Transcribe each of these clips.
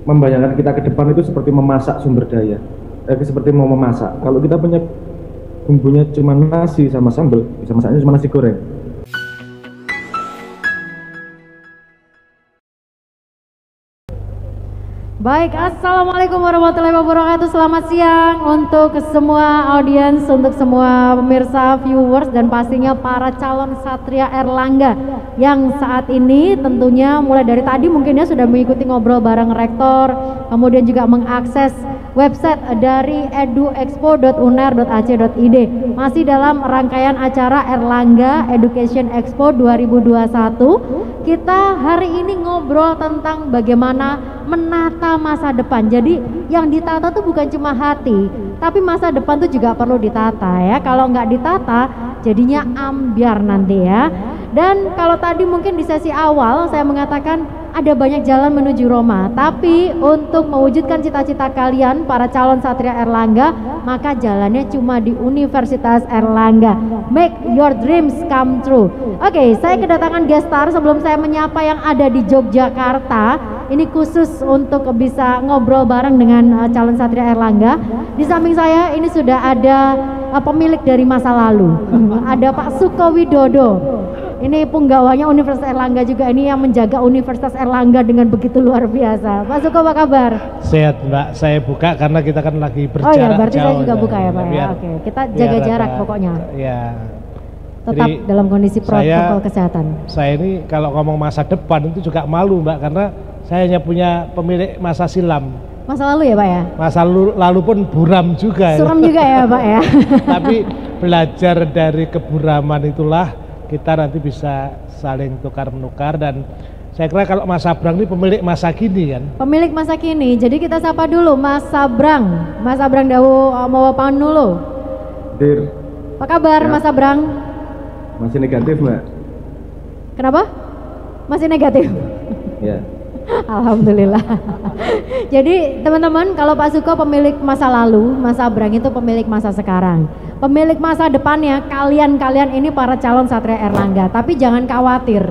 membayangkan kita ke depan itu seperti memasak sumber daya, seperti mau memasak. Kalau kita punya bumbunya cuma nasi sama sambal, bisa masaknya cuma nasi goreng. Baik, assalamualaikum warahmatullahi wabarakatuh. Selamat siang untuk semua audiens, untuk semua pemirsa, viewers, dan pastinya para calon Satria Erlangga yang saat ini tentunya mulai dari tadi mungkin ya sudah mengikuti ngobrol bareng rektor, kemudian juga mengakses website dari eduexpo.uner.ac.id. Masih dalam rangkaian acara Erlangga Education Expo 2021. Kita hari ini ngobrol tentang bagaimana menata masa depan. Jadi yang ditata tuh bukan cuma hati, tapi masa depan tuh juga perlu ditata ya. Kalau nggak ditata, jadinya ambiar nanti ya. Dan kalau tadi mungkin di sesi awal saya mengatakan ada banyak jalan menuju Roma, tapi untuk mewujudkan cita-cita kalian para calon Satria Erlangga, maka jalannya cuma di Universitas Erlangga. Make your dreams come true. Oke, saya kedatangan guest star sebelum saya menyapa yang ada di Yogyakarta. Ini khusus untuk bisa ngobrol bareng dengan calon Satria Erlangga. Di samping saya ini sudah ada pemilik dari masa lalu. Ada Pak Suko Widodo. Ini punggawanya Universitas Erlangga juga, ini yang menjaga Universitas Erlangga dengan begitu luar biasa. Pak Suko, apa kabar? Sehat Mbak, saya buka karena kita kan lagi berjarak. Oh ya, berarti saya juga buka ya Pak ya. Biar, Oke, kita jaga jarak pokoknya. Ya. Tetap Jadi, dalam kondisi protokol kesehatan. Saya ini kalau ngomong masa depan itu juga malu Mbak, karena saya hanya punya pemilik masa silam. Masa lalu ya Pak ya? Masa lalu pun buram juga. Suram juga ya Pak ya. Tapi belajar dari keburaman itulah kita nanti bisa saling tukar menukar. Dan saya kira kalau Mas Sabrang ini pemilik masa kini kan? Pemilik masa kini, jadi kita sapa dulu Mas Sabrang. Mas Sabrang Dawu mau dulu. Dir. Apa kabar ya. Mas Sabrang? Masih negatif Mbak. Kenapa? Masih negatif? Ya. Alhamdulillah. Jadi teman-teman, kalau Pak Suko pemilik masa lalu, Mas Sabrang itu pemilik masa sekarang. Pemilik masa depannya kalian ini para calon Satria Erlangga. Tapi jangan khawatir,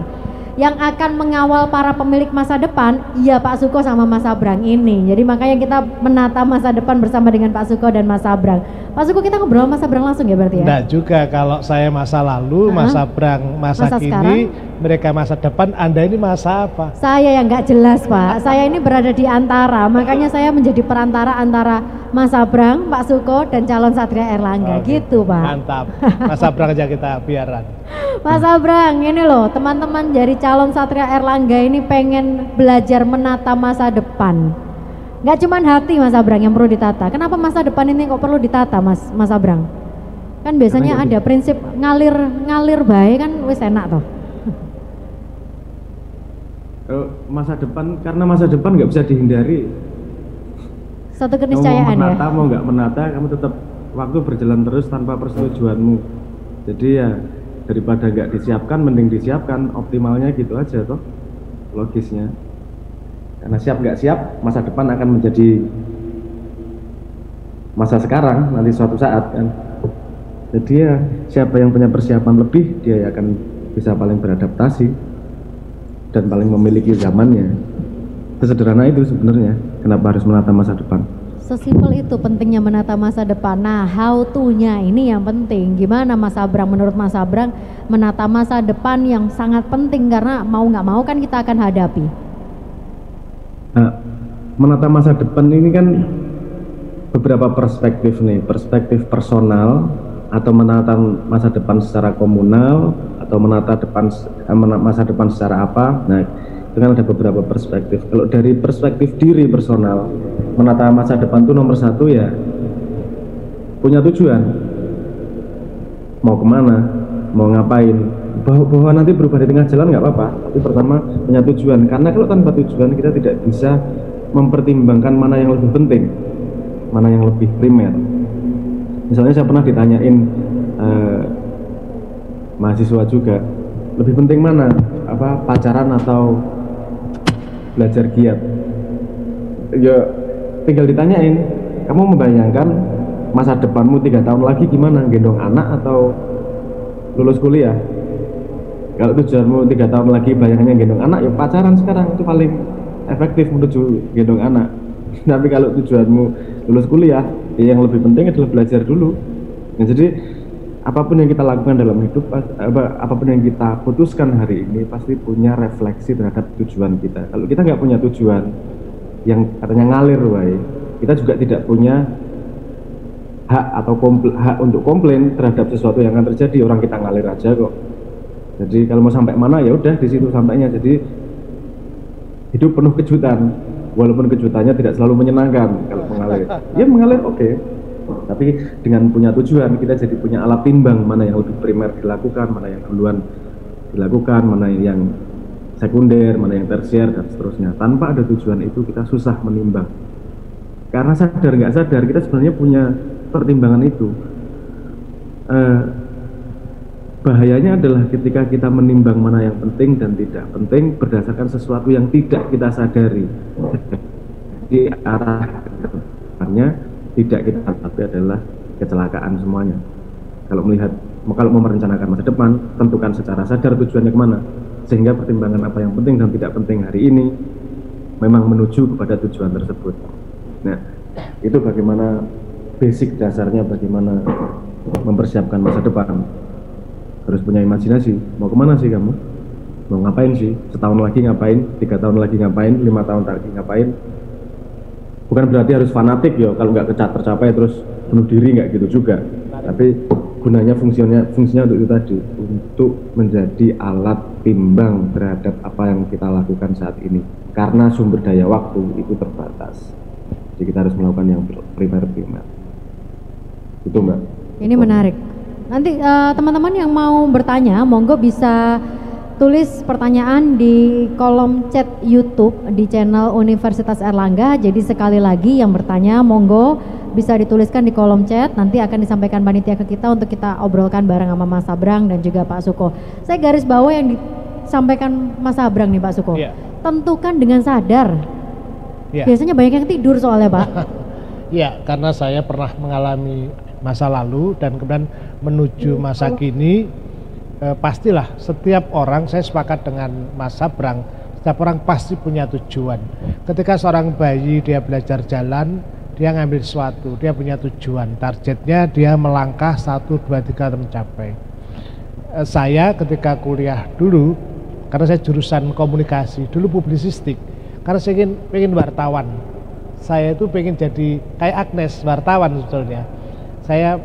yang akan mengawal para pemilik masa depan ya Pak Suko sama Mas Sabrang ini. Jadi makanya kita menata masa depan bersama dengan Pak Suko dan Mas Sabrang. Pak Suko, kita ngobrol Mas Sabrang langsung ya berarti ya? Enggak juga, kalau saya masa lalu, Mas Sabrang masa kini, sekarang? Mereka masa depan, Anda ini masa apa? Saya yang nggak jelas Pak, saya ini berada di antara, makanya saya menjadi perantara antara Mas Sabrang, Pak Suko, dan calon Satria Erlangga. Gitu Pak. Mantap, Mas Sabrang aja kita biaran. Mas Sabrang, ini loh teman-teman dari calon Satria Erlangga ini pengen belajar menata masa depan. Nggak cuma hati Mas Sabrang yang perlu ditata. Kenapa masa depan ini kok perlu ditata Mas Sabrang? Kan biasanya ada prinsip ngalir baik kan wis enak toh. Masa depan, karena masa depan nggak bisa dihindari. Satu keniscayaan mau ya. Menata, mau nggak menata, kamu tetap waktu berjalan terus tanpa persetujuanmu. Jadi ya daripada nggak disiapkan, mending disiapkan, optimalnya gitu aja toh, logisnya. Karena siap nggak siap, masa depan akan menjadi masa sekarang nanti suatu saat kan. Jadi ya siapa yang punya persiapan lebih, dia akan bisa paling beradaptasi dan paling memiliki zamannya. Sesederhana itu sebenarnya, kenapa harus menata masa depan. Sesimpel itu pentingnya menata masa depan. Nah, how to-nya ini yang penting. Gimana Mas Sabrang, menurut Mas Sabrang menata masa depan yang sangat penting, karena mau nggak mau kan kita akan hadapi. Nah, menata masa depan ini kan beberapa perspektif nih, perspektif personal, atau menata masa depan secara komunal, atau menata masa depan secara apa. Nah, itu kan ada beberapa perspektif. Kalau dari perspektif diri personal, menata masa depan itu nomor satu ya punya tujuan, mau kemana, mau ngapain. Bahwa nanti berubah di tengah jalan nggak apa-apa, tapi pertama punya tujuan. Karena kalau tanpa tujuan kita tidak bisa mempertimbangkan mana yang lebih penting, mana yang lebih primer. Misalnya saya pernah ditanyain mahasiswa juga, lebih penting mana, pacaran atau belajar giat? Ya tinggal ditanyain, kamu membayangkan masa depanmu 3 tahun lagi gimana, gendong anak atau lulus kuliah? Kalau tujuanmu 3 tahun lagi bayangannya gendong anak, ya pacaran sekarang, itu paling efektif menuju gendong anak. Tapi kalau tujuanmu lulus kuliah, yang lebih penting adalah belajar dulu. Nah, jadi apapun yang kita lakukan dalam hidup, apapun yang kita putuskan hari ini pasti punya refleksi terhadap tujuan kita. Kalau kita nggak punya tujuan yang katanya ngalir, kita juga tidak punya hak atau hak untuk komplain terhadap sesuatu yang akan terjadi. Orang kita ngalir aja kok. Jadi kalau mau sampai mana ya udah di situ sampainya. Jadi hidup penuh kejutan, walaupun kejutannya tidak selalu menyenangkan kalau mengalir. Ya mengalir oke. Tapi dengan punya tujuan kita jadi punya alat timbang mana yang lebih primer dilakukan, mana yang duluan dilakukan, mana yang sekunder, mana yang tersier dan seterusnya. Tanpa ada tujuan itu kita susah menimbang. Karena sadar nggak sadar kita sebenarnya punya pertimbangan itu. Bahayanya adalah ketika kita menimbang mana yang penting dan tidak penting berdasarkan sesuatu yang tidak kita sadari. Di arah depannya tidak kita tapi adalah kecelakaan semuanya. Kalau mau merencanakan masa depan, tentukan secara sadar tujuannya kemana, sehingga pertimbangan apa yang penting dan tidak penting hari ini memang menuju kepada tujuan tersebut. Nah, itu bagaimana basic dasarnya, bagaimana mempersiapkan masa depan. Harus punya imajinasi, mau kemana sih kamu? Mau ngapain sih? Setahun lagi ngapain? 3 tahun lagi ngapain? 5 tahun lagi ngapain? Bukan berarti harus fanatik ya, kalau nggak tercapai terus bunuh diri, nggak gitu juga. Tapi gunanya fungsinya untuk itu tadi, untuk menjadi alat timbang terhadap apa yang kita lakukan saat ini. Karena sumber daya waktu itu terbatas. Jadi kita harus melakukan yang primer. Itu Mbak. Ini menarik. Nanti teman-teman yang mau bertanya, monggo bisa tulis pertanyaan di kolom chat YouTube di channel Universitas Airlangga. Jadi sekali lagi yang bertanya, monggo bisa dituliskan di kolom chat. Nanti akan disampaikan panitia ke kita untuk kita obrolkan bareng sama Mas Abrang dan juga Pak Suko. Saya garis bawah yang disampaikan Mas Abrang nih Pak Suko. Yeah. Tentukan dengan sadar. Yeah. Biasanya banyak yang tidur soalnya Pak. Iya, karena saya pernah mengalami masa lalu dan kemudian menuju masa kini. Pastilah setiap orang, saya sepakat dengan Mas Abrang, setiap orang pasti punya tujuan. Ketika seorang bayi dia belajar jalan, dia ngambil sesuatu, dia punya tujuan, targetnya dia melangkah 1, 2, 3 mencapai. Saya ketika kuliah dulu, karena saya jurusan komunikasi, dulu publisistik, karena saya ingin wartawan. Saya itu pengen jadi kayak Agnes, wartawan sebetulnya. Saya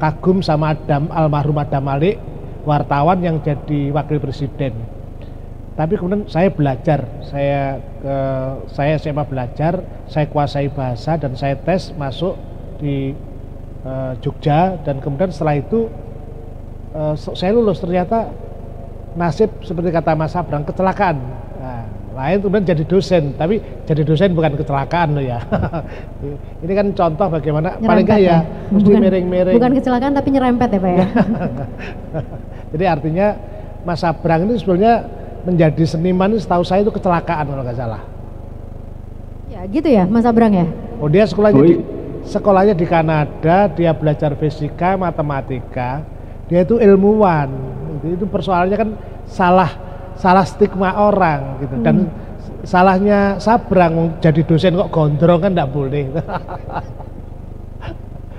kagum sama almarhum Adam Malik, wartawan yang jadi wakil presiden. Tapi kemudian saya belajar, saya SMA belajar, saya kuasai bahasa dan saya tes masuk di Jogja, dan kemudian setelah itu saya lulus. Ternyata nasib seperti kata Mas Abrang, kecelakaan. Lain kemudian jadi dosen, tapi jadi dosen bukan kecelakaan loh ya. Ini kan contoh bagaimana nyerempet paling nggak ya mesti miring-miring. Bukan kecelakaan tapi nyerempet ya Pak ya. Jadi artinya Mas Abrang ini sebenarnya menjadi seniman ini setahu saya itu kecelakaan kalau nggak salah. Ya gitu ya Mas Abrang ya. Oh dia sekolahnya di Kanada, dia belajar fisika, matematika, dia itu ilmuwan. Itu persoalannya kan salah stigma orang gitu. Dan salahnya Sabrang jadi dosen kok gondrong kan enggak boleh.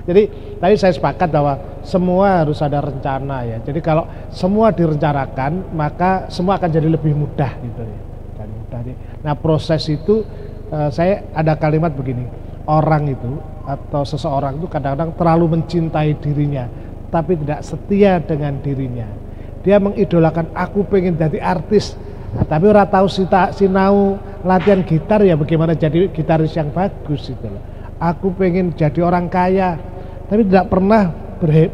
Jadi tadi saya sepakat bahwa semua harus ada rencana ya. Jadi kalau semua direncanakan maka semua akan jadi lebih mudah gitu ya. Dan mudah. Nah proses itu saya ada kalimat begini, orang itu atau seseorang itu kadang-kadang terlalu mencintai dirinya tapi tidak setia dengan dirinya. Dia mengidolakan, aku pengen jadi artis, nah, tapi orang tahu sinau latihan gitar ya bagaimana jadi gitaris yang bagus gitu loh. Aku pengen jadi orang kaya, tapi tidak pernah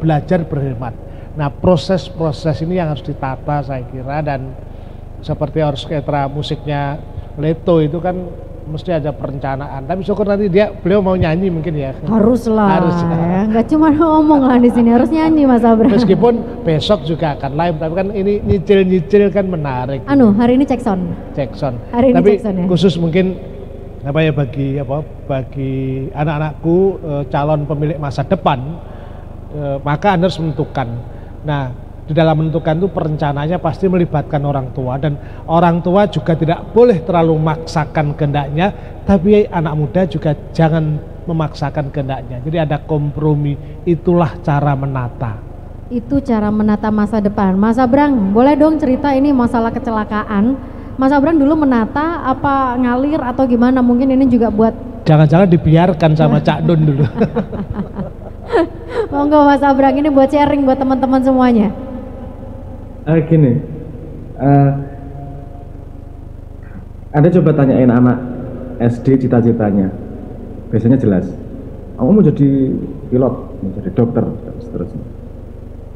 belajar berhemat. Nah proses-proses ini yang harus ditata saya kira, dan seperti orkestra musiknya Leto itu kan mesti ada perencanaan. Tapi syukur nanti beliau mau nyanyi mungkin ya. Haruslah. Ya. Nggak cuma ngomong lah di sini, harus nyanyi Mas Abrang. Meskipun besok juga akan live, tapi kan ini nyicil kan menarik. Hari ini cek sound. Hari ini tapi cek sound ya. Khusus mungkin bagi anak-anakku calon pemilik masa depan, maka Anda harus menentukan. Nah di dalam menentukan itu perencanaannya pasti melibatkan orang tua, dan orang tua juga tidak boleh terlalu memaksakan kehendaknya, tapi anak muda juga jangan memaksakan kehendaknya. Jadi ada kompromi, itulah cara menata. Itu cara menata masa depan. Mas Abrang, boleh dong cerita ini masalah kecelakaan. Mas Abrang dulu menata apa ngalir atau gimana? Mungkin ini juga buat Jangan-jangan dibiarkan sama Cak Don dulu. monggo Mas Abrang, ini buat sharing buat teman-teman semuanya. Gini, Anda coba tanyain anak SD cita-citanya, biasanya jelas, aku mau jadi pilot, mau jadi dokter, dan seterusnya.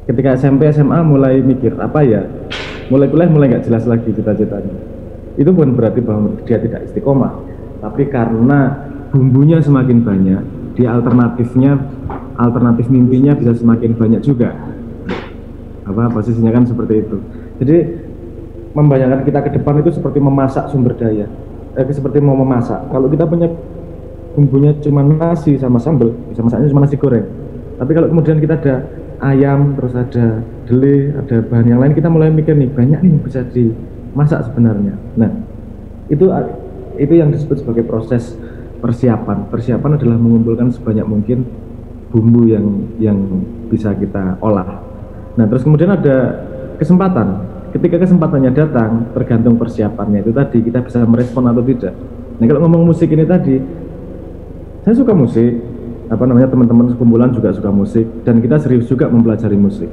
Ketika SMP, SMA mulai mikir, apa ya, mulai kuliah mulai nggak jelas lagi cita-citanya. Itu bukan berarti bahwa dia tidak istiqomah, tapi karena bumbunya semakin banyak, dia alternatif mimpinya bisa semakin banyak juga. Posisinya kan seperti itu. Jadi membayangkan kita ke depan itu seperti memasak sumber daya, seperti mau memasak. Kalau kita punya bumbunya cuma nasi sama sambal, bisa masaknya cuma nasi goreng. Tapi kalau kemudian kita ada ayam, terus ada dele, ada bahan yang lain, kita mulai mikir nih, banyak nih yang bisa dimasak sebenarnya. Nah, itu yang disebut sebagai proses persiapan. Persiapan adalah mengumpulkan sebanyak mungkin bumbu yang bisa kita olah. Nah, terus kemudian ada kesempatan. Ketika kesempatannya datang, tergantung persiapannya itu tadi, kita bisa merespon atau tidak. Nah, kalau ngomong musik ini tadi, saya suka musik, teman-teman sekumpulan juga suka musik, dan kita serius juga mempelajari musik.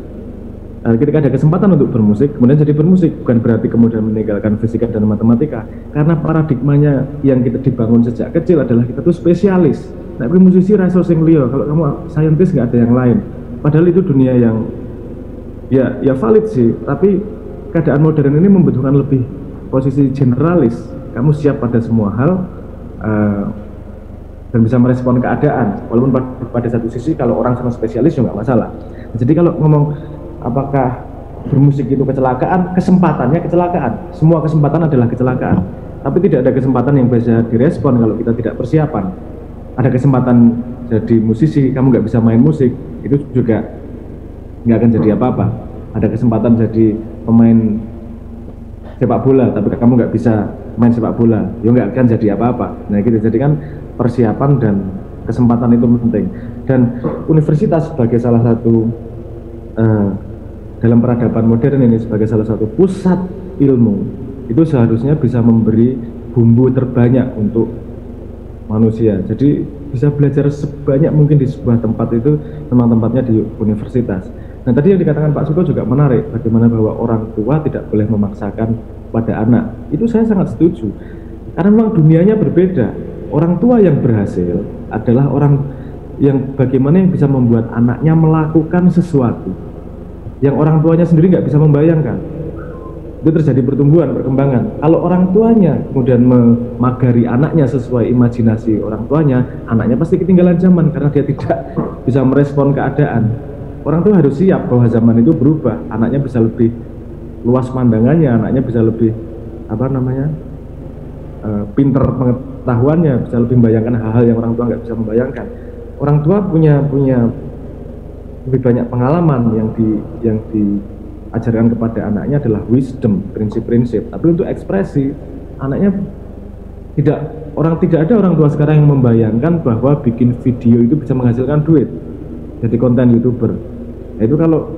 Ketika ada kesempatan untuk bermusik, kemudian jadi bermusik, bukan berarti kemudian meninggalkan fisika dan matematika, karena paradigmanya yang kita dibangun sejak kecil adalah kita tuh spesialis. Nah, musisi rasa sing liya, kalau kamu saintis nggak ada yang lain. Padahal itu dunia yang ya valid sih, tapi keadaan modern ini membutuhkan lebih posisi generalis. Kamu siap pada semua hal dan bisa merespon keadaan, walaupun pada satu sisi kalau orang sama spesialis juga nggak masalah. Jadi kalau ngomong apakah bermusik itu kecelakaan, kesempatannya kecelakaan, semua kesempatan adalah kecelakaan, tapi tidak ada kesempatan yang bisa direspon kalau kita tidak persiapan. Ada kesempatan jadi musisi, kamu nggak bisa main musik, itu juga nggak akan jadi apa-apa. Ada kesempatan jadi pemain sepak bola, tapi kamu nggak bisa main sepak bola, ya nggak akan jadi apa-apa. Nah gitu, jadi kan persiapan dan kesempatan itu penting. Dan universitas sebagai salah satu dalam peradaban modern ini, sebagai salah satu pusat ilmu, itu seharusnya bisa memberi bumbu terbanyak untuk manusia. Jadi bisa belajar sebanyak mungkin di sebuah tempat, itu memang tempatnya di universitas. Nah, tadi yang dikatakan Pak Suko juga menarik, bagaimana bahwa orang tua tidak boleh memaksakan pada anak. Itu saya sangat setuju, karena memang dunianya berbeda. Orang tua yang berhasil adalah orang yang bagaimana yang bisa membuat anaknya melakukan sesuatu yang orang tuanya sendiri nggak bisa membayangkan. Itu terjadi pertumbuhan, perkembangan. Kalau orang tuanya kemudian memagari anaknya sesuai imajinasi orang tuanya, anaknya pasti ketinggalan zaman karena dia tidak bisa merespon keadaan. Orang tua harus siap bahwa zaman itu berubah, anaknya bisa lebih luas pandangannya, anaknya bisa lebih pinter pengetahuannya, bisa lebih membayangkan hal-hal yang orang tua nggak bisa membayangkan. Orang tua punya lebih banyak pengalaman yang diajarkan kepada anaknya adalah wisdom, prinsip-prinsip. Tapi untuk ekspresi, anaknya tidak ada orang tua sekarang yang membayangkan bahwa bikin video itu bisa menghasilkan duit, jadi konten YouTuber. Nah, itu kalau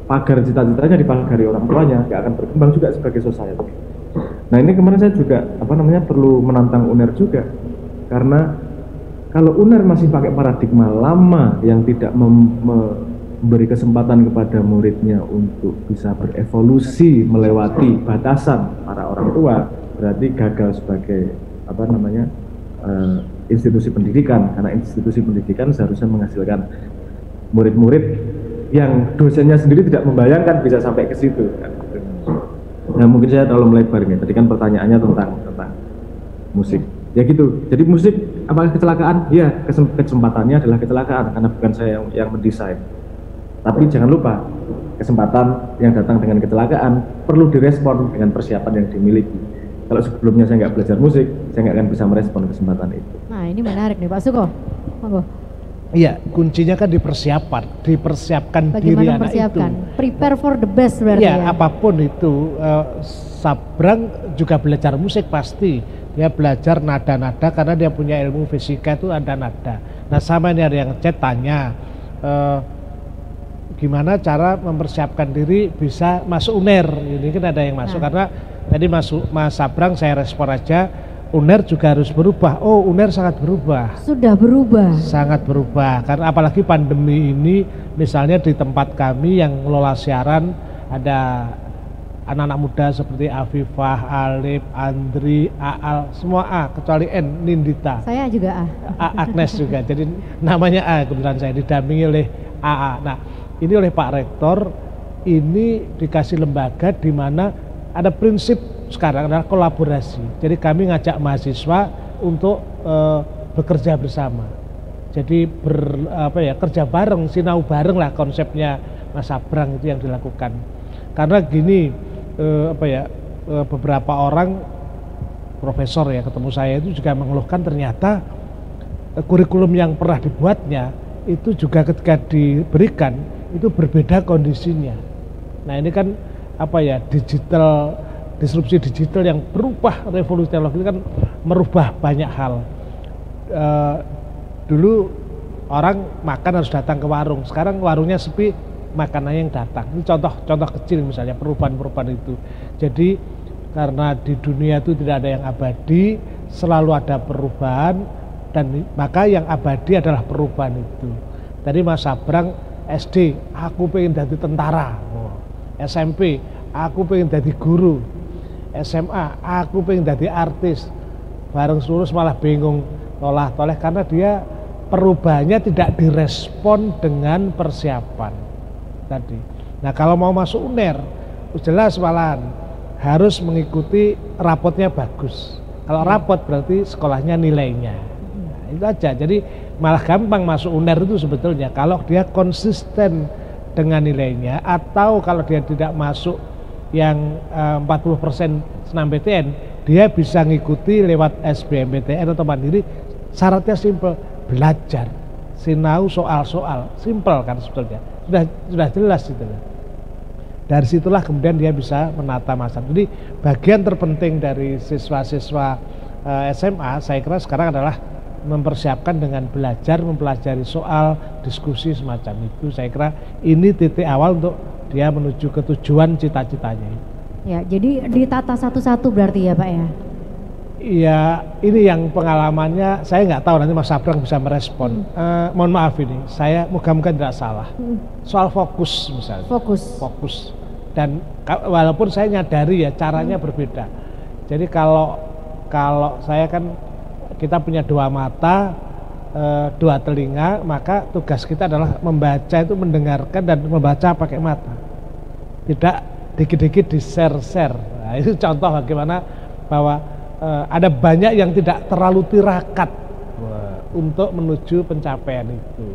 pagar cita-citanya dipagari orang tuanya, nggak akan berkembang juga sebagai society. Nah, ini kemarin saya juga perlu menantang UNER juga, karena kalau UNER masih pakai paradigma lama yang tidak memberi kesempatan kepada muridnya untuk bisa berevolusi melewati batasan para orang tua, berarti gagal sebagai institusi pendidikan, karena institusi pendidikan seharusnya menghasilkan murid-murid yang dosennya sendiri tidak membayangkan bisa sampai ke situ. Nah, mungkin saya terlalu melebar nih. Tadi kan pertanyaannya tentang musik. Ya gitu. Jadi musik apakah kecelakaan? Ya, kesempatannya adalah kecelakaan karena bukan saya yang mendesain. Tapi jangan lupa, kesempatan yang datang dengan kecelakaan perlu direspon dengan persiapan yang dimiliki. Kalau sebelumnya saya nggak belajar musik, saya nggak akan bisa merespon kesempatan itu. Nah, ini menarik nih Pak Suko. Monggo. Iya, kuncinya kan dipersiapkan diri Bagaimana anak itu. mempersiapkan? Prepare for the best berarti Iya, ya. apapun itu, Sabrang juga belajar musik pasti. Dia belajar nada-nada karena dia punya ilmu fisika itu ada nada. Nah, sama ini ada yang chat tanya, gimana cara mempersiapkan diri bisa masuk UNER. Ini kan ada yang masuk karena tadi masuk Mas Sabrang saya respon aja. UNER juga harus berubah. Oh, UNER sangat berubah. Sudah berubah. Sangat berubah. Karena apalagi pandemi ini, misalnya di tempat kami yang ngelola siaran ada anak-anak muda seperti Afifah, Alif, Andri, Aal, semua A kecuali N, Nindita. Saya juga Agnes juga. Jadi namanya A kebetulan saya didampingi oleh AA. Nah, ini oleh Pak Rektor ini dikasih lembaga di mana ada prinsip sekarang adalah kolaborasi. Jadi kami ngajak mahasiswa untuk bekerja bersama. Jadi kerja bareng, sinau bareng lah konsepnya Mas Sabrang itu yang dilakukan. Karena gini, beberapa orang profesor ya ketemu saya itu juga mengeluhkan ternyata kurikulum yang pernah dibuatnya itu juga ketika diberikan itu berbeda kondisinya. Nah ini kan disrupsi digital yang berubah, revolusi teknologi kan merubah banyak hal. Dulu orang makan harus datang ke warung, sekarang warungnya sepi, makanannya yang datang. Ini contoh kecil misalnya perubahan-perubahan itu. Jadi karena di dunia itu tidak ada yang abadi, selalu ada perubahan, dan maka yang abadi adalah perubahan itu. Tadi Mas Sabrang SD, aku pengen jadi tentara. SMP, aku pengen jadi guru. SMA, aku pengen jadi artis. Bareng lulus malah bingung toleh karena dia perubahannya tidak direspon dengan persiapan tadi. Nah kalau mau masuk UNER, jelas malahan harus mengikuti rapotnya bagus. Kalau rapot berarti sekolahnya nilainya. Nah, itu aja. Jadi malah gampang masuk UNER itu sebetulnya kalau dia konsisten dengan nilainya, atau kalau dia tidak masuk yang 40% SNMPTN, dia bisa ngikuti lewat SBMPTN atau mandiri. Syaratnya simpel, belajar, sinau soal-soal, simpel kan sebetulnya. Sudah jelas itu. Dari situlah kemudian dia bisa menata masa. Jadi bagian terpenting dari siswa-siswa SMA saya kira sekarang adalah mempersiapkan dengan belajar, mempelajari soal, diskusi semacam itu. Saya kira ini titik awal untuk dia menuju ke tujuan cita-citanya. Ya, jadi ditata satu-satu berarti ya Pak ya? Iya, ini yang pengalamannya saya nggak tahu, nanti Mas Sabrang bisa merespon. Mohon maaf ini, saya moga-moga tidak salah. Soal fokus misalnya. Fokus. Dan walaupun saya nyadari ya caranya berbeda. Jadi kalau saya kan kita punya dua mata, dua telinga, maka tugas kita adalah membaca itu mendengarkan dan membaca pakai mata. Tidak dikit-dikit di-share. Nah, itu contoh bagaimana bahwa ada banyak yang tidak terlalu tirakat untuk menuju pencapaian itu.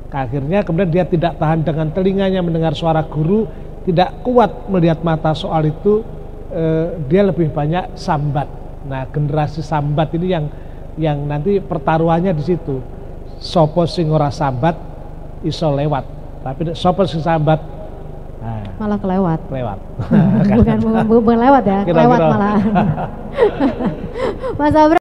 Akhirnya kemudian dia tidak tahan dengan telinganya mendengar suara guru, tidak kuat melihat mata soal itu, dia lebih banyak sambat. Nah, generasi sambat ini yang nanti pertaruhannya di situ. Sopo sing ora sambat iso lewat, tapi sopo sing sambat malah kelewat. Bukan lewat ya, kelewat malah. Mas Sabrang